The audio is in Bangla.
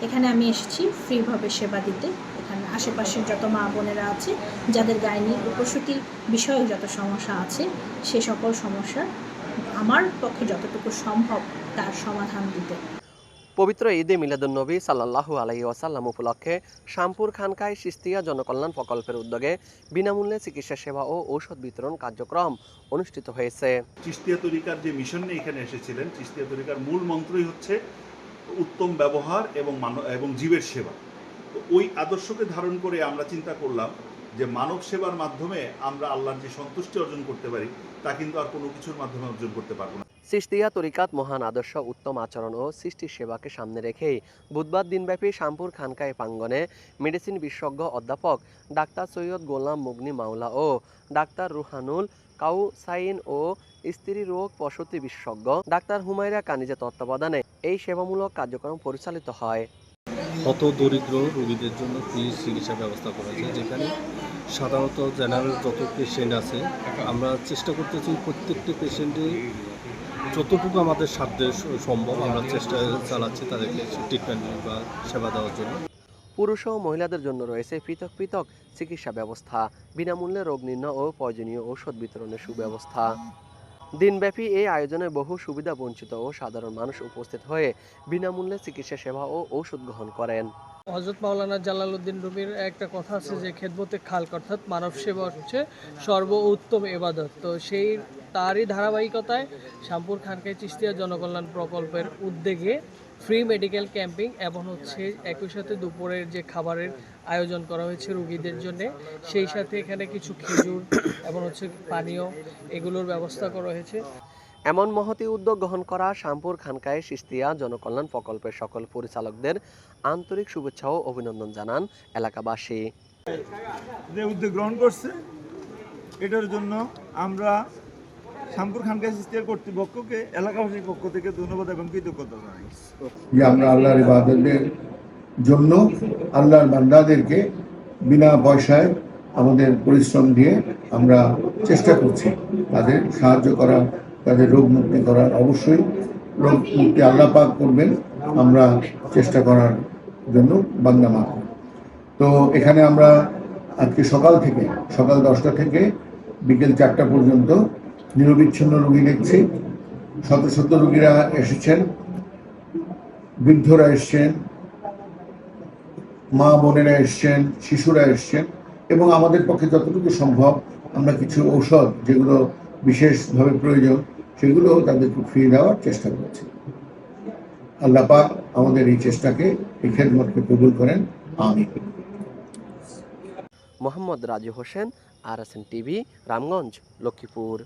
এখানে আমি এসেছি ফ্রিভাবে সেবা দিতে। এখানে আশেপাশের যত মা বোনেরা আছে যাদের গাইনি ও প্রসূতির বিষয়ক যত সমস্যা আছে সে সকল সমস্যার আমার পক্ষে যতটুকু সম্ভব তার সমাধান দিতে। পবিত্র ঈদে মিলাদুন্নবী সাল্লাল্লাহু আলাইহি ওয়াসাল্লাম উপলক্ষে শামপুর খানকায় সিস্তিয়া জনকল্যাণ প্রকল্পের উদ্যোগে বিনামূল্যে চিকিৎসা সেবা ও ঔষধ বিতরণ কার্যক্রম অনুষ্ঠিত হয়েছে। চিশতিয়া তরিকার যে মিশন নিয়ে এখানে এসেছিলেন, চিশতিয়া তরিকার মূল মন্ত্রই হচ্ছে উত্তম ব্যবহার এবং জীবের সেবা। তো ওই আদর্শকে ধারণ করে আমরা চিন্তা করলাম যে মানব সেবার মাধ্যমে আমরা আল্লাহর যে সন্তুষ্টি অর্জন করতে পারি তা কিন্তু আর কোনো কিছুর মাধ্যমে অর্জন করতে পারবো না। সিস্তিয়া তরিকাত মহান আদর্শ, উত্তম আচরণ ও সৃষ্টির সেবাকে সামনে রেখেই বুধবার দিনব্যাপী শামপুর খানকায় প্রাঙ্গণে মেডিসিন বিশেষজ্ঞ অধ্যাপক ডাক্তার সৈয়দ গোলাম মুগনি মাওলা ও ডাক্তার রুহানুল কাউসাইন ও স্ত্রী রোগ প্রসূতি বিশেষজ্ঞ ডাক্তার হুমায়রা কানিজের তত্ত্বাবধানে এই সেবামূলক কার্যক্রম পরিচালিত হয়। হত দরিদ্র রোগীদের জন্য ফ্রি চিকিৎসা ব্যবস্থা করা হয়েছে, যেখানে সাধারণত জেনারেল যত পেশেন্ট আছে আমরা চেষ্টা করতেছি প্রত্যেকটি পেশেন্টে যতটুকু আমাদের সাধ্যে সম্ভব আমরা চেষ্টা চালাচ্ছি তাদেরকে ট্রিটমেন্ট বা সেবা দেওয়ার জন্য। পুরুষ ও মহিলাদের জন্য রয়েছে পৃথক পৃথক চিকিৎসা ব্যবস্থা, বিনামূল্যে রোগ নির্ণয় ও প্রয়োজনীয় ঔষধ বিতরণের সুব্যবস্থা। দিনব্যাপী এই আয়োজনে বহু সুবিধা বঞ্চিত ও সাধারণ মানুষ উপস্থিত হয়ে বিনামূল্যে চিকিৎসা সেবা ও ঔষধ গ্রহণ করেন। হযরত মাওলানা জালালউদ্দিন রুমির একটা কথা আছে যে খেদমতে খালক, অর্থাৎ মানব সেবা হচ্ছে সর্বোত্তম ইবাদত। তো তারই ধারাবাহিকতায় শামপুর খানকায় চিশতিয়া জনকল্যাণ প্রকল্পের উদ্যোগে ফ্রি মেডিকেল ক্যাম্পিং এবং একই সাথে দুপুরের যে খাবারের আয়োজন করা হয়েছে রোগীদের জন্য, সেই সাথে এখানে কিছু খেজুর এবং পানীয় এগুলোর ব্যবস্থা করা হয়েছে। এমন মহতি উদ্যোগ গ্রহণ করা শামপুর খানকায় সিস্তিয়া জনকল্যাণ প্রকল্পের সকল পরিচালকদের আন্তরিক শুভেচ্ছা ও অভিনন্দন জানান এলাকাবাসী। যে উদ্যোগ গ্রহণ করছে এটার জন্য আমরা শামপুর খানকায় সিস্তিয়ার কর্তৃপক্ষকে এলাকাবাসীর পক্ষ থেকে ধন্যবাদ এবং কৃতজ্ঞতা জানাই যে আমরা আল্লাহর ইবাদতের জন্য আল্লাহর বান্দাদেরকে বিনা পয়সায় আমাদের পরিশ্রম দিয়ে আমরা চেষ্টা করছি তাদের সাহায্য করা, তাদের রোগ মুক্তি করার। অবশ্যই রোগ মুক্তি আল্লাহ পাক করবেন, আমরা চেষ্টা করার জন্য বান্দা মাত্র। তো এখানে আমরা আজকে সকাল 10টা থেকে বিকেল 4টা পর্যন্ত নিরবিচ্ছিন্ন রোগী দেখছি। শত শত রোগীরা এসেছেন, বৃদ্ধরা এসছেন, মা বোনেরা এসছেন, শিশুরা এসছেন এবং আমাদের পক্ষে যতটুকু সম্ভব আমরা কিছু ঔষধ যেগুলো বিশেষভাবে প্রয়োজন সেগুলো তাদেরকে ফ্রি দেওয়ার চেষ্টা করছি। আল্লাহ পাক আমাদের এই চেষ্টাকে, এই খেদমতকে কবুল করেন, আমিন। Mohammad Raju Hossain, RSN TV, Ramganj, Lakshmipur.